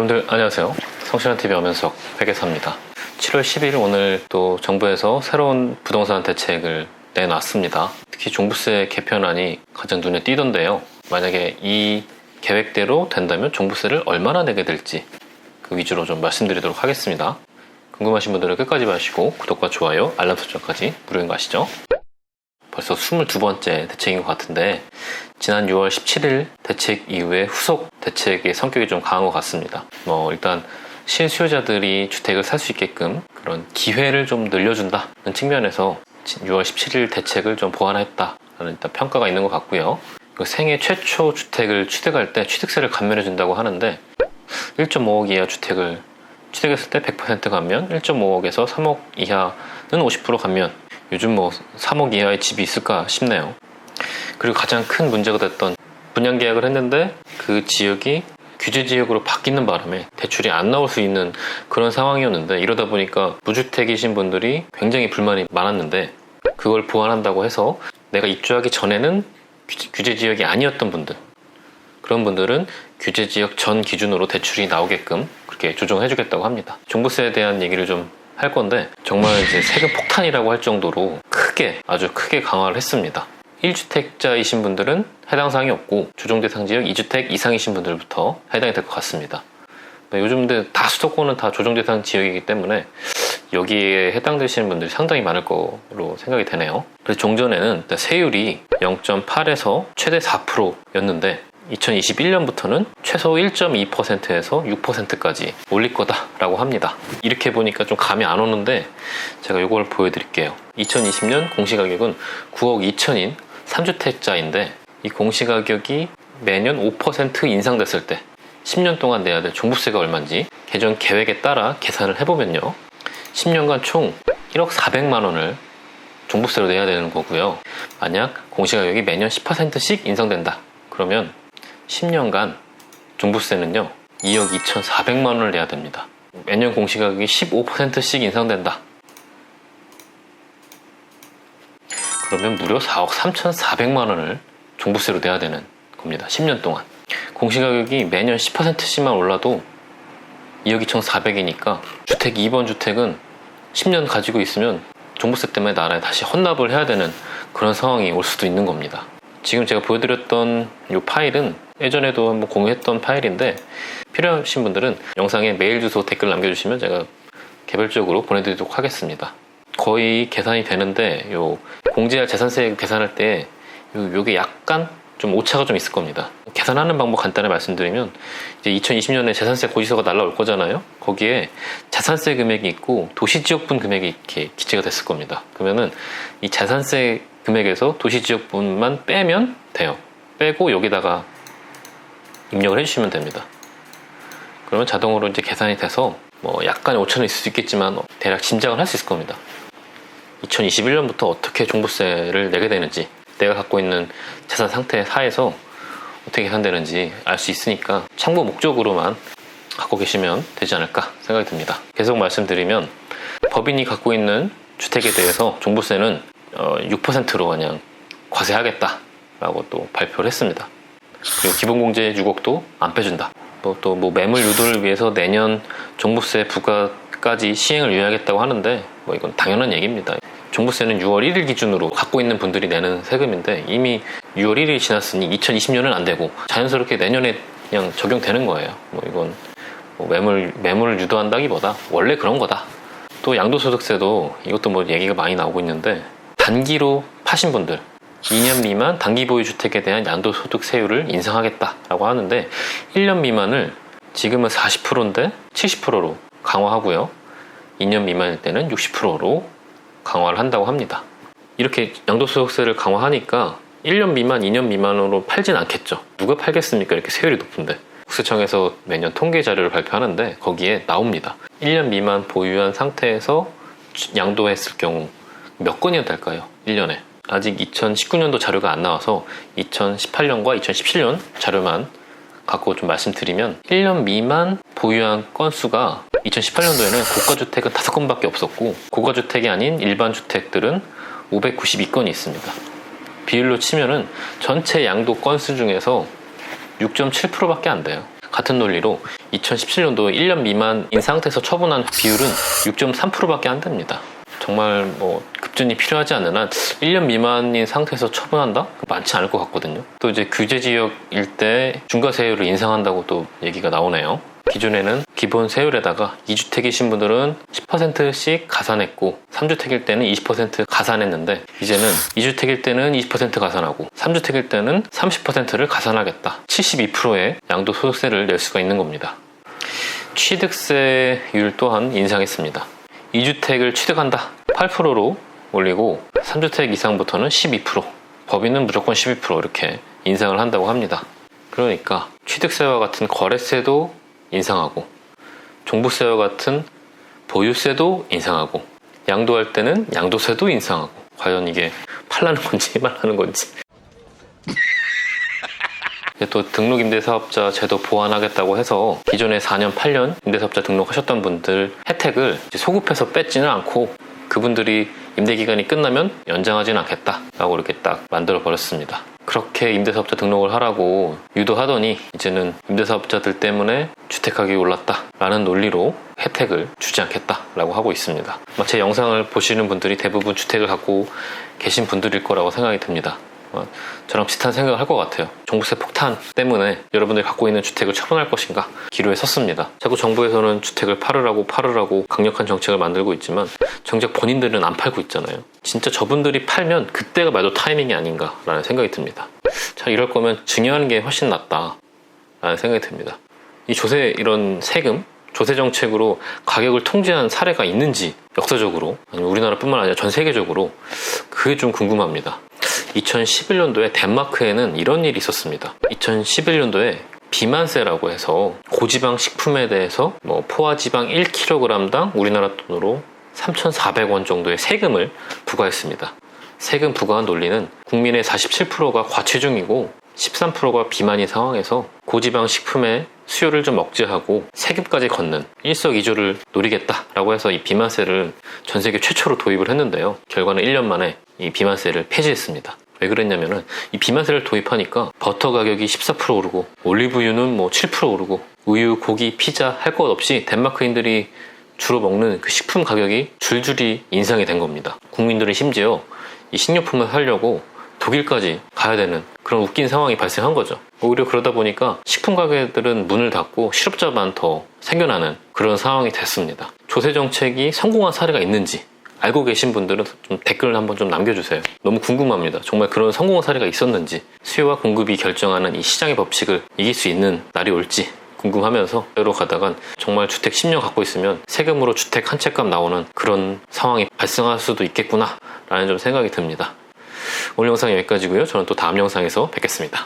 여러분들 안녕하세요. 성실한TV 엄현석 회계사입니다. 7월 10일 오늘 또 정부에서 새로운 부동산 대책을 내놨습니다. 특히 종부세 개편안이 가장 눈에 띄던데요. 만약에 이 계획대로 된다면 종부세를 얼마나 내게 될지 그 위주로 좀 말씀드리도록 하겠습니다. 궁금하신 분들은 끝까지 봐주시고 구독과 좋아요, 알람 설정까지 무료인 거 아시죠? 벌써 22번째 대책인 것 같은데 지난 6월 17일 대책 이후에 후속 대책의 성격이 좀 강한 것 같습니다. 일단 실수요자들이 주택을 살 수 있게끔 그런 기회를 좀 늘려준다는 측면에서 6월 17일 대책을 좀 보완했다라는 일단 평가가 있는 것 같고요. 생애 최초 주택을 취득할 때 취득세를 감면해준다고 하는데 1.5억 이하 주택을 취득했을 때 100% 감면, 1.5억에서 3억 이하는 50% 감면. 요즘 3억 이하의 집이 있을까 싶네요. 그리고 가장 큰 문제가 됐던 분양계약을 했는데 그 지역이 규제지역으로 바뀌는 바람에 대출이 안 나올 수 있는 그런 상황이었는데, 이러다 보니까 무주택이신 분들이 굉장히 불만이 많았는데 그걸 보완한다고 해서 내가 입주하기 전에는 규제지역이 아니었던 분들, 그런 분들은 규제지역 전 기준으로 대출이 나오게끔 그렇게 조정해 주겠다고 합니다. 종부세에 대한 얘기를 좀 할 건데 정말 이제 세금 폭탄이라고 할 정도로 아주 크게 강화를 했습니다. 1주택자이신 분들은 해당 사항이 없고 조정 대상 지역 2주택 이상이신 분들부터 해당이 될 것 같습니다. 요즘 다 수도권은 다 조정 대상 지역이기 때문에 여기에 해당되시는 분들이 상당히 많을 거로 생각이 되네요. 그래서 종전에는 세율이 0.8에서 최대 4%였는데 2021년부터는 최소 1.2%에서 6%까지 올릴 거다라고 합니다. 이렇게 보니까 좀 감이 안 오는데 제가 이걸 보여드릴게요. 2020년 공시가격은 9억 2천인 3주택자인데 이 공시가격이 매년 5% 인상됐을 때 10년 동안 내야 될 종부세가 얼마인지 개정 계획에 따라 계산을 해보면요, 10년간 총 1억 400만 원을 종부세로 내야 되는 거고요. 만약 공시가격이 매년 10%씩 인상된다 그러면 10년간 종부세는요 2억 2,400만 원을 내야 됩니다. 매년 공시가격이 15%씩 인상된다 그러면 무려 4억 3,400만 원을 종부세로 내야 되는 겁니다. 10년 동안. 공시가격이 매년 10%씩만 올라도 2억 2,400이니까 주택 2번 주택은 10년 가지고 있으면 종부세 때문에 나라에 다시 헌납을 해야 되는 그런 상황이 올 수도 있는 겁니다. 지금 제가 보여드렸던 이 파일은 예전에도 한번 공유했던 파일인데 필요하신 분들은 영상에 메일 주소 댓글 남겨주시면 제가 개별적으로 보내드리도록 하겠습니다. 거의 계산이 되는데 요 공제할 재산세 계산할 때 요게 약간 좀 오차가 좀 있을 겁니다. 계산하는 방법 간단히 말씀드리면 이제 2020년에 재산세 고지서가 날라올 거잖아요. 거기에 자산세 금액이 있고 도시지역분 금액이 이렇게 기재가 됐을 겁니다. 그러면은 이 자산세 금액에서 도시지역분만 빼면 돼요. 빼고 여기다가 입력을 해주시면 됩니다. 그러면 자동으로 이제 계산이 돼서 약간의 오차는 있을 수 있겠지만 대략 짐작을 할 수 있을 겁니다. 2021년부터 어떻게 종부세를 내게 되는지, 내가 갖고 있는 자산 상태 하에서 어떻게 계산되는지 알 수 있으니까 참고 목적으로만 갖고 계시면 되지 않을까 생각이 듭니다. 계속 말씀드리면 법인이 갖고 있는 주택에 대해서 종부세는 6%로 그냥 과세하겠다라고 또 발표를 했습니다. 그리고 기본공제 6억도 안 빼준다. 또 매물 유도를 위해서 내년 종부세 부과까지 시행을 유예하겠다고 하는데 이건 당연한 얘기입니다. 종부세는 6월 1일 기준으로 갖고 있는 분들이 내는 세금인데 이미 6월 1일이 지났으니 2020년은 안 되고 자연스럽게 내년에 그냥 적용되는 거예요. 이건 매물을 유도한다기보다 원래 그런 거다. 또 양도소득세도 이것도 얘기가 많이 나오고 있는데 단기로 파신 분들 2년 미만 단기 보유 주택에 대한 양도소득세율을 인상하겠다라고 하는데 1년 미만을 지금은 40%인데 70%로 강화하고요. 2년 미만일 때는 60%로 강화를 한다고 합니다. 이렇게 양도소득세를 강화하니까 1년 미만, 2년 미만으로 팔진 않겠죠. 누가 팔겠습니까? 이렇게 세율이 높은데. 국세청에서 매년 통계 자료를 발표하는데 거기에 나옵니다. 1년 미만 보유한 상태에서 양도했을 경우 몇 건이나 될까요? 1년에. 아직 2019년도 자료가 안 나와서 2018년과 2017년 자료만 갖고 좀 말씀드리면 1년 미만 보유한 건수가 2018년도에는 고가주택은 5건밖에 없었고 고가주택이 아닌 일반 주택들은 592건이 있습니다. 비율로 치면은 전체 양도 건수 중에서 6.7%밖에 안 돼요. 같은 논리로 2017년도 1년 미만인 상태에서 처분한 비율은 6.3%밖에 안 됩니다. 정말 뭐 급전이 필요하지 않는 한 1년 미만인 상태에서 처분한다? 많지 않을 것 같거든요. 또 이제 규제 지역일 때 중과세율을 인상한다고 또 얘기가 나오네요. 기존에는 기본 세율에다가 2주택이신 분들은 10%씩 가산했고 3주택일 때는 20% 가산했는데 이제는 2주택일 때는 20% 가산하고 3주택일 때는 30%를 가산하겠다. 72%의 양도소득세를 낼 수가 있는 겁니다. 취득세율 또한 인상했습니다. 2주택을 취득한다 8%로 올리고 3주택 이상부터는 12%, 법인은 무조건 12% 이렇게 인상을 한다고 합니다. 그러니까 취득세와 같은 거래세도 인상하고 종부세와 같은 보유세도 인상하고 양도할 때는 양도세도 인상하고 과연 이게 팔라는 건지 말라는 건지. 또 등록임대사업자 제도 보완하겠다고 해서 기존에 4년, 8년 임대사업자 등록하셨던 분들 혜택을 소급해서 뺏지는 않고 그분들이 임대기간이 끝나면 연장하지는 않겠다라고 이렇게 딱 만들어 버렸습니다. 그렇게 임대사업자 등록을 하라고 유도하더니 이제는 임대사업자들 때문에 주택가격이 올랐다라는 논리로 혜택을 주지 않겠다라고 하고 있습니다. 제 영상을 보시는 분들이 대부분 주택을 갖고 계신 분들일 거라고 생각이 듭니다. 저랑 비슷한 생각을 할 것 같아요. 종부세 폭탄 때문에 여러분들이 갖고 있는 주택을 처분할 것인가 기로에 섰습니다. 자꾸 정부에서는 주택을 팔으라고 강력한 정책을 만들고 있지만 정작 본인들은 안 팔고 있잖아요. 진짜 저분들이 팔면 그때가 매도 타이밍이 아닌가라는 생각이 듭니다. 자, 이럴 거면 증여하는 게 훨씬 낫다라는 생각이 듭니다. 이 조세 이런 세금 조세 정책으로 가격을 통제한 사례가 있는지 역사적으로 아니면 우리나라뿐만 아니라 전 세계적으로 그게 좀 궁금합니다. 2011년도에 덴마크에는 이런 일이 있었습니다. 2011년도에 비만세라고 해서 고지방 식품에 대해서 포화지방 1kg당 우리나라 돈으로 3,400원 정도의 세금을 부과했습니다. 세금 부과한 논리는 국민의 47%가 과체중이고 13%가 비만인 상황에서 고지방 식품의 수요를 좀 억제하고 세금까지 걷는 일석이조를 노리겠다라고 해서 이 비만세를 전 세계 최초로 도입을 했는데요. 결과는 1년 만에 이 비만세를 폐지했습니다. 왜 그랬냐면은 이 비만세를 도입하니까 버터 가격이 14% 오르고 올리브유는 7% 오르고 우유, 고기, 피자 할 것 없이 덴마크인들이 주로 먹는 그 식품 가격이 줄줄이 인상이 된 겁니다. 국민들이 심지어 이 식료품을 사려고 독일까지 가야 되는 그런 웃긴 상황이 발생한 거죠. 오히려 그러다 보니까 식품 가게들은 문을 닫고 실업자만 더 생겨나는 그런 상황이 됐습니다. 조세 정책이 성공한 사례가 있는지 알고 계신 분들은 좀 댓글을 한번 좀 남겨주세요. 너무 궁금합니다. 정말 그런 성공한 사례가 있었는지 수요와 공급이 결정하는 이 시장의 법칙을 이길 수 있는 날이 올지 궁금하면서 여러 가다간 정말 주택 10년 갖고 있으면 세금으로 주택 한 채 값 나오는 그런 상황이 발생할 수도 있겠구나 라는 좀 생각이 듭니다. 오늘 영상 여기까지고요. 저는 또 다음 영상에서 뵙겠습니다.